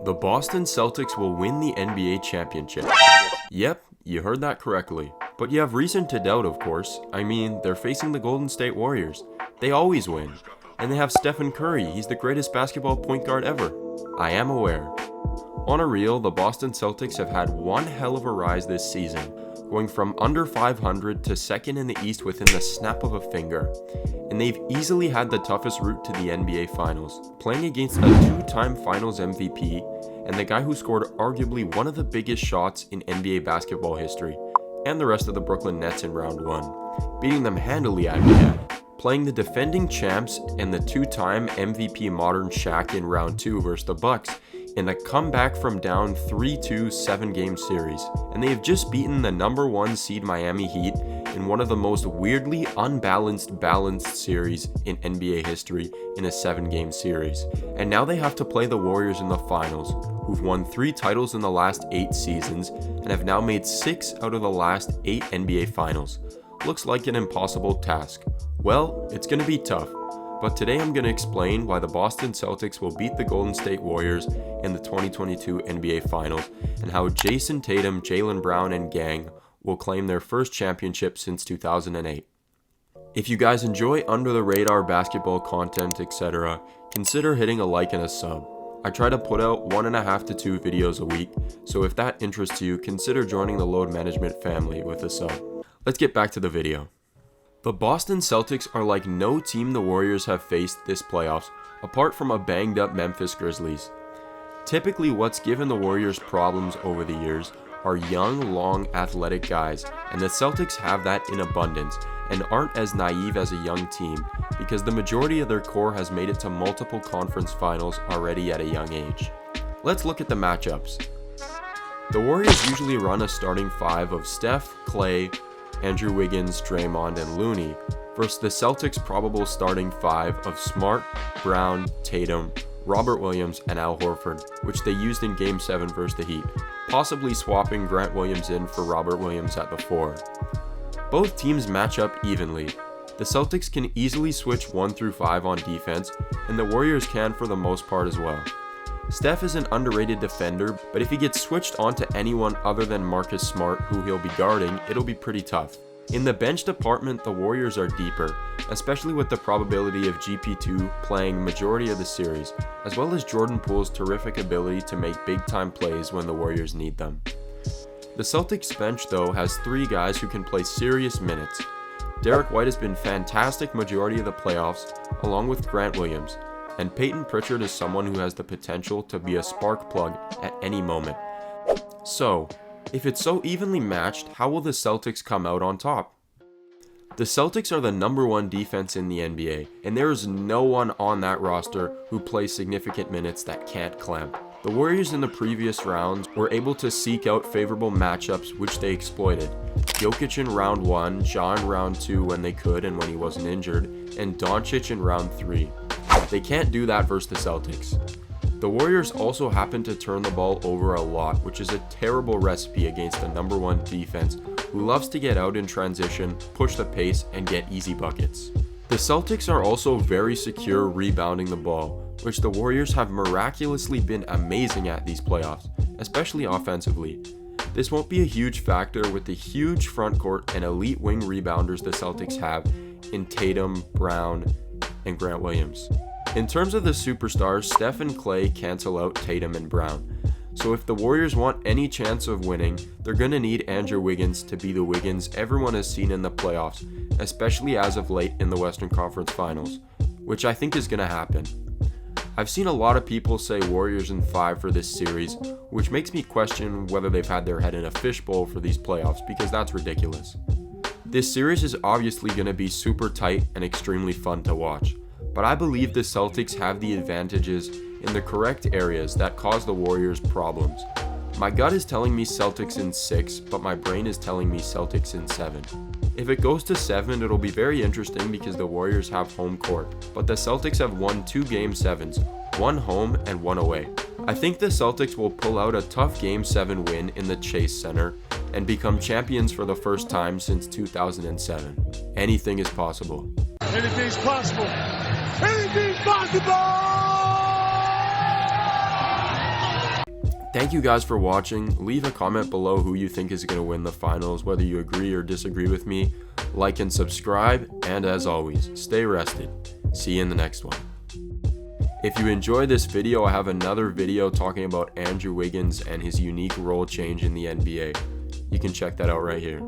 The Boston Celtics will win the NBA championship. Yep, you heard that correctly. But you have reason to doubt, of course. I mean, they're facing the Golden State Warriors. They always win. And they have Stephen Curry. He's the greatest basketball point guard ever. I am aware. On a real, the Boston Celtics have had one hell of a rise this season, going from under 500 to second in the East within the snap of a finger. And they've easily had the toughest route to the NBA Finals, playing against a two-time Finals MVP and the guy who scored arguably one of the biggest shots in NBA basketball history, and the rest of the Brooklyn Nets in round 1, beating them handily at the end. Playing the defending champs and the two-time MVP modern Shaq in round 2 versus the Bucks in a comeback from down 3-2 7-game series. And they have just beaten the number 1 seed Miami Heat in one of the most weirdly balanced series in NBA history in a 7-game series. And now they have to play the Warriors in the finals, who've won 3 titles in the last 8 seasons and have now made 6 out of the last 8 NBA finals. Looks like an impossible task. Well, it's going to be tough, but today I'm going to explain why the Boston Celtics will beat the Golden State Warriors in the 2022 NBA Finals, and how Jayson Tatum, Jaylen Brown, and gang will claim their first championship since 2008. If you guys enjoy under-the-radar basketball content, etc., consider hitting a like and a sub. I try to put out 1.5 to 2 videos a week, so if that interests you, consider joining the Load Management family with a sub. Let's get back to the video. The Boston Celtics are like no team the Warriors have faced this playoffs, apart from a banged up Memphis Grizzlies. Typically, what's given the Warriors problems over the years are young, long, athletic guys, and the Celtics have that in abundance and aren't as naive as a young team because the majority of their core has made it to multiple conference finals already at a young age. Let's look at the matchups. The Warriors usually run a starting 5 of Steph, Clay, Andrew Wiggins, Draymond, and Looney versus the Celtics' probable starting 5 of Smart, Brown, Tatum, Robert Williams, and Al Horford, which they used in Game 7 versus the Heat, possibly swapping Grant Williams in for Robert Williams at the 4. Both teams match up evenly. The Celtics can easily switch 1 through 5 on defense, and the Warriors can for the most part as well. Steph is an underrated defender, but if he gets switched onto anyone other than Marcus Smart, who he'll be guarding, it'll be pretty tough. In the bench department, the Warriors are deeper, especially with the probability of GP2 playing majority of the series, as well as Jordan Poole's terrific ability to make big-time plays when the Warriors need them. The Celtics bench, though, has 3 guys who can play serious minutes. Derek White has been fantastic majority of the playoffs, along with Grant Williams, and Peyton Pritchard is someone who has the potential to be a spark plug at any moment. So, if it's so evenly matched, how will the Celtics come out on top? The Celtics are the number 1 defense in the NBA, and there is no one on that roster who plays significant minutes that can't clamp. The Warriors in the previous rounds were able to seek out favorable matchups, which they exploited. Jokic in round 1, Ja in round 2 when they could and when he wasn't injured, and Doncic in round 3. They can't do that versus the Celtics. The Warriors also happen to turn the ball over a lot, which is a terrible recipe against the number 1 defense who loves to get out in transition, push the pace, and get easy buckets. The Celtics are also very secure rebounding the ball, which the Warriors have miraculously been amazing at these playoffs, especially offensively. This won't be a huge factor with the huge front court and elite wing rebounders the Celtics have in Tatum, Brown, and Grant Williams. In terms of the superstars, Steph and Clay cancel out Tatum and Brown. So if the Warriors want any chance of winning, they're going to need Andrew Wiggins to be the Wiggins everyone has seen in the playoffs, especially as of late in the Western Conference Finals, which I think is going to happen. I've seen a lot of people say Warriors in 5 for this series, which makes me question whether they've had their head in a fishbowl for these playoffs, because that's ridiculous. This series is obviously going to be super tight and extremely fun to watch, but I believe the Celtics have the advantages in the correct areas that cause the Warriors problems. My gut is telling me Celtics in 6, but my brain is telling me Celtics in 7. If it goes to 7, it'll be very interesting because the Warriors have home court, but the Celtics have won 2 Game 7s, 1 home and 1 away. I think the Celtics will pull out a tough Game 7 win in the Chase Center and become champions for the first time since 2007. Anything is possible. Anything's possible. Anything's possible! Thank you guys for watching. Leave a comment below who you think is going to win the finals, whether you agree or disagree with me. Like and subscribe, and as always, stay rested. See you in the next one. If you enjoyed this video, I have another video talking about Andrew Wiggins and his unique role change in the NBA. You can check that out right here.